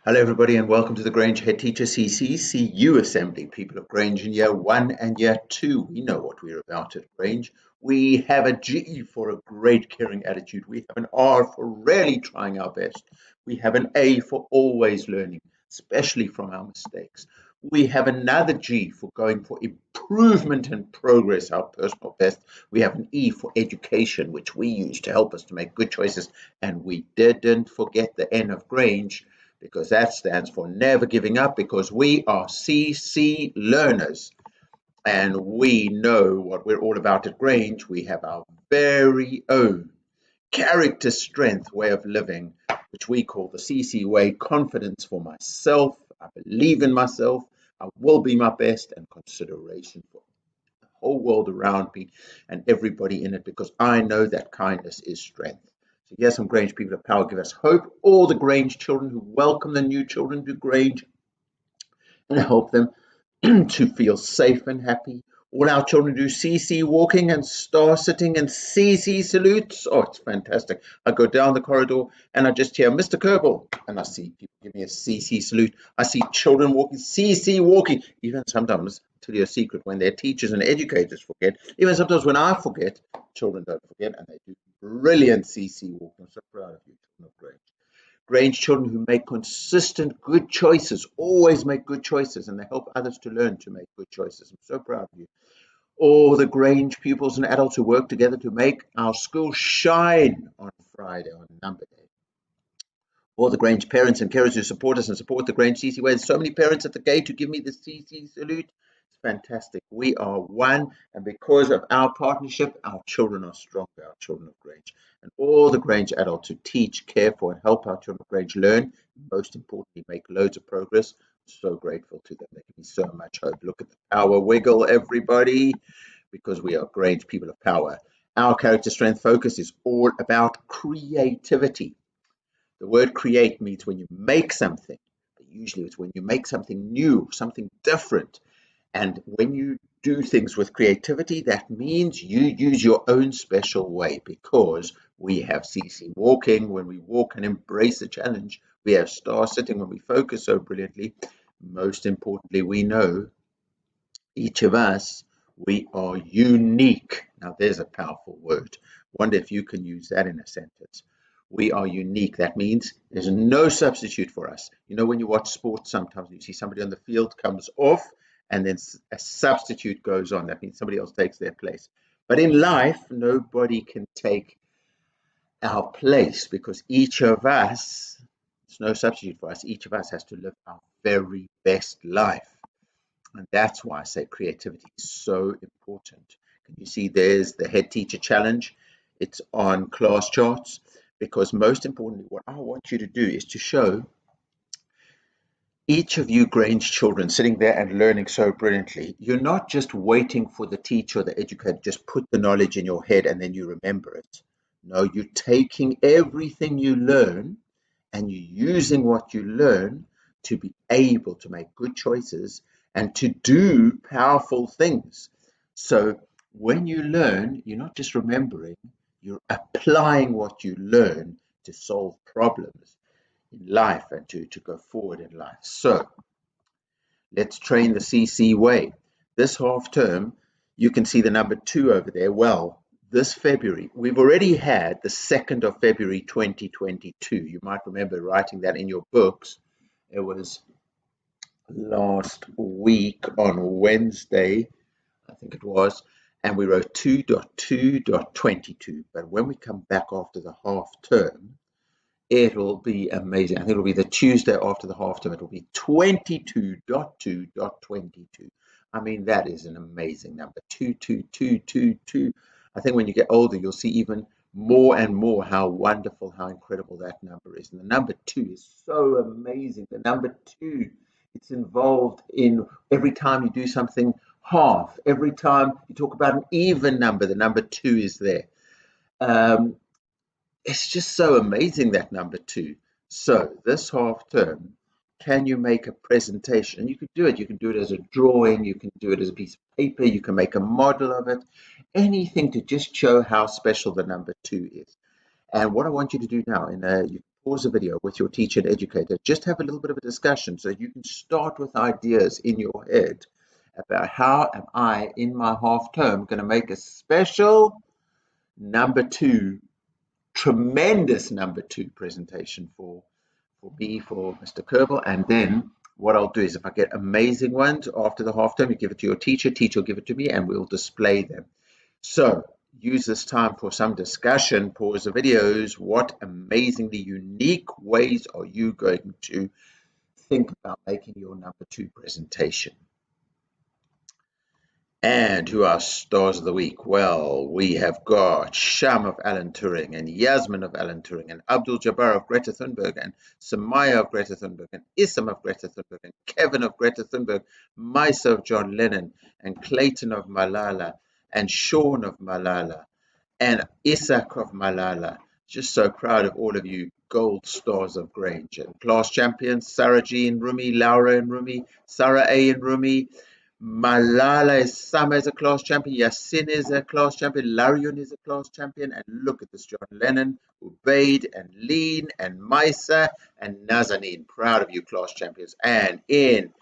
Hello, everybody, and welcome to the Grange Headteacher CCCU Assembly. People of Grange in year 1 and year 2, we know what we're about at Grange. We have a G for a great caring attitude. We have an R for really trying our best. We have an A for always learning, especially from our mistakes. We have another G for going for improvement and progress, our personal best. We have an E for education, which we use to help us to make good choices. And we didn't forget the N of Grange, because that stands for never giving up, because we are CC learners and we know what we're all about at Grange. We have our very own character strength way of living, which we call the CC way: confidence for myself, I believe in myself, I will be my best, and consideration for the whole world around me and everybody in it, because I know that kindness is strength. So yes, some Grange people of power give us hope. All the Grange children who welcome the new children to Grange and help them to feel safe and happy. All our children do CC walking and star sitting and CC salutes. Oh, it's fantastic. I go down the corridor and I just hear Mr. Kerbal, and I see people give me a CC salute. I see children walking, CC walking. Even sometimes, I'll tell you a secret, when their teachers and educators forget, even sometimes when I forget, children don't forget, and they do brilliant CC walking. I'm so proud of you, children of Grange. Grange children who make consistent good choices, always make good choices, and they help others to learn to make good choices. I'm so proud of you. All the Grange pupils and adults who work together to make our school shine on Friday, on Number Day. All the Grange parents and carers who support us and support the Grange CC way. There's so many parents at the gate who give me the CC salute. It's fantastic. We are one, and because of our partnership, our children are stronger, our children of Grange. And all the Grange adults who teach, care for, and help our children of Grange learn, most importantly, make loads of progress. So grateful to them. They give me so much hope. Look at the power wiggle, everybody, because we are Grange people of power. Our character strength focus is all about creativity. The word create means when you make something, but usually it's when you make something new, something different. And when you do things with creativity, that means you use your own special way, because we have CC walking when we walk and embrace the challenge. We have star sitting when we focus so brilliantly. Most importantly, we know each of us, we are unique. Now, there's a powerful word. Wonder if you can use that in a sentence. We are unique. That means there's no substitute for us. You know, when you watch sports, sometimes you see somebody on the field comes off and then a substitute goes on. That means somebody else takes their place. But in life, nobody can take our place, because each of us, there's no substitute for us. Each of us has to live our very best life. And that's why I say creativity is so important. Can you see there's the head teacher challenge? It's on class charts, because most importantly, what I want you to do is to show each of you Grange children sitting there and learning so brilliantly. You're not just waiting for the teacher or the educator to just put the knowledge in your head and then you remember it. No, you're taking everything you learn and you're using what you learn to be able to make good choices and to do powerful things. So when you learn, you're not just remembering, you're applying what you learn to solve problems in life and to go forward in life. So let's train the CC way. This half term, you can see the number 2 over there. Well, this February, we've already had the 2nd of February 2022. You might remember writing that in your books. It was last week on Wednesday, I think it was, and we wrote 2.2.22. But when we come back after the half term, it'll be amazing. I think it'll be the Tuesday after the half term. It'll be 22.2.22. I mean, that is an amazing number. 22222. I think when you get older, you'll see even more and more how wonderful, how incredible that number is. And the number 2 is so amazing. The number 2, it's involved in every time you do something half, every time you talk about an even number, the number 2 is there. It's just so amazing, that number 2. So this half term, can you make a presentation? And you can do it. You can do it as a drawing. You can do it as a piece of paper. You can make a model of it. Anything to just show how special the number 2 is. And what I want you to do now, you pause the video with your teacher and educator. Just have a little bit of a discussion so you can start with ideas in your head about how am I in my half term going to make a special number 2, tremendous number 2 presentation for Mr. Kerbal. And then what I'll do is if I get amazing ones after the half term, you give it to your teacher will give it to me, and we'll display them. So use this time for some discussion. Pause the videos. What amazingly unique ways are you going to think about making your number 2 presentation? And who are stars of the week? Well, we have got Sham of Alan Turing, and Yasmin of Alan Turing, and Abdul Jabbar of Greta Thunberg, and Samaya of Greta Thunberg, and Issam of Greta Thunberg, and Kevin of Greta Thunberg, Maisa of John Lennon, and Clayton of Malala, and Sean of Malala, and Isaac of Malala. Just so proud of all of you gold stars of Grange. And class champions, Sarah G in Rumi, Laura in Rumi, Sarah A in Rumi, Malala Sama is a class champion, Yasin is a class champion, Larion is a class champion, and look at this, John Lennon, Ubaid, and Lean, and Maisa, and Nazanin. Proud of you, class champions. And in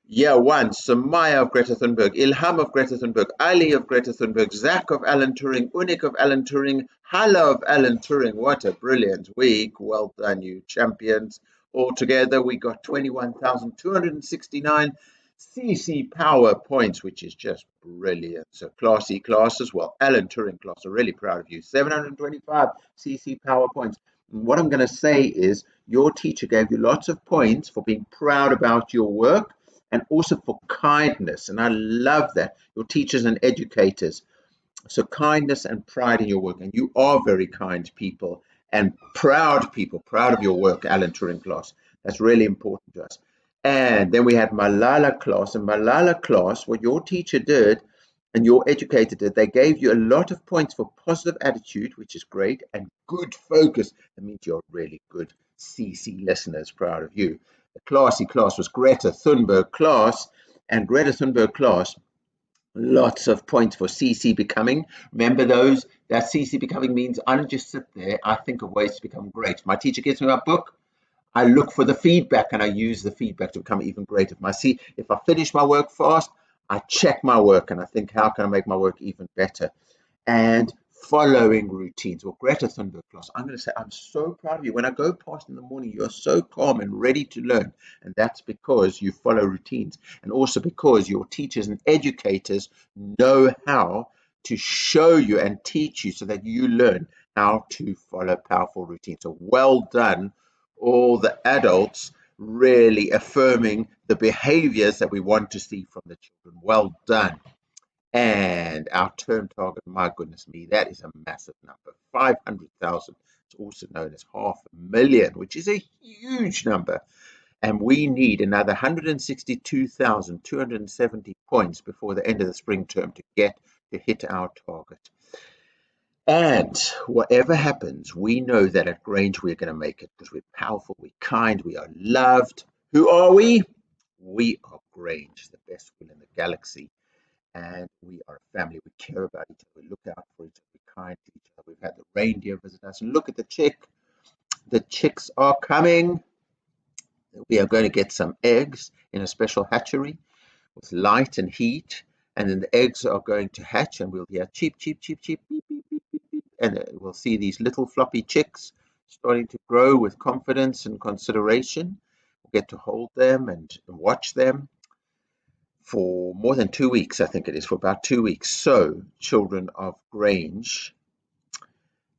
Year 1, Samaya of Greta Thunberg, Ilham of Greta Thunberg, Ali of Greta Thunberg, Zach of Alan Turing, Unik of Alan Turing, Hala of Alan Turing. What a brilliant week. Well done, you champions. Altogether, we got 21,269 CC power points, which is just brilliant. So class E class as well. Alan Turing class, I'm really proud of you. 725 CC power points. And what I'm going to say is your teacher gave you lots of points for being proud about your work and also for kindness. And I love that. Your teachers and educators. So kindness and pride in your work. And you are very kind people and proud people, proud of your work, Alan Turing class. That's really important to us. And then we had Malala class. And Malala class, what your teacher did and your educator did, they gave you a lot of points for positive attitude, which is great, and good focus. That means you're really good CC listeners, proud of you. The classy class was Greta Thunberg class, and Greta Thunberg class, lots of points for CC becoming. Remember those? That CC becoming means I don't just sit there, I think of ways to become great. My teacher gives me my book, I look for the feedback and I use the feedback to become even greater. If I finish my work fast, I check my work and I think, how can I make my work even better? And following routines. Well, Greta Thunberg class, I'm going to say, I'm so proud of you. When I go past in the morning, you're so calm and ready to learn. And that's because you follow routines. And also because your teachers and educators know how to show you and teach you so that you learn how to follow powerful routines. So well done, all the adults really affirming the behaviors that we want to see from the children. Well done. And our term target, my goodness me, that is a massive number. 500,000. It's also known as 500,000, which is a huge number. And we need another 162,270 points before the end of the spring term to hit our target. And whatever happens, we know that at Grange we're going to make it because we're powerful, we're kind, we are loved. Who are we? We are Grange, the best school in the galaxy. And we are a family. We care about each other. We look out for each other. We're kind to each other. We've had the reindeer visit us. And look at the chick. The chicks are coming. We are going to get some eggs in a special hatchery with light and heat. And then the eggs are going to hatch and we'll hear cheep, cheep, cheep, cheep, beep, beep, beep, beep, beep. And we'll see these little floppy chicks starting to grow with confidence and consideration. We'll get to hold them and watch them for more than 2 weeks, I think it is, for about 2 weeks. So, children of Grange,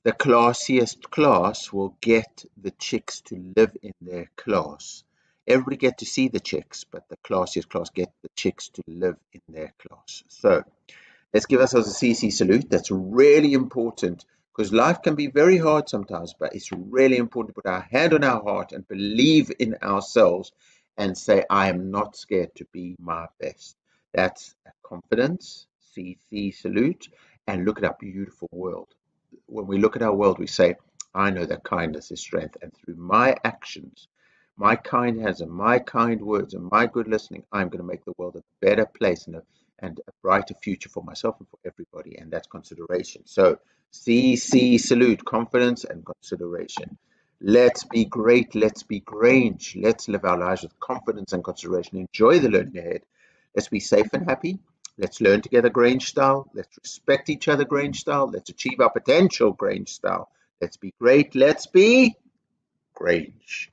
the classiest class will get the chicks to live in their class. Everybody get to see the chicks, but the classiest class get the chicks to live in their class. So, let's give ourselves a CC salute. That's really important because life can be very hard sometimes, but it's really important to put our hand on our heart and believe in ourselves and say, I am not scared to be my best. That's a confidence, CC salute, and look at our beautiful world. When we look at our world, we say, I know that kindness is strength, and through my actions, my kind hands and my kind words and my good listening, I'm going to make the world a better place and a brighter future for myself and for everybody, and that's consideration. So CC salute, confidence and consideration. Let's be great. Let's be Grange. Let's live our lives with confidence and consideration. Enjoy the learning ahead. Let's be safe and happy. Let's learn together Grange style. Let's respect each other Grange style. Let's achieve our potential Grange style. Let's be great. Let's be Grange.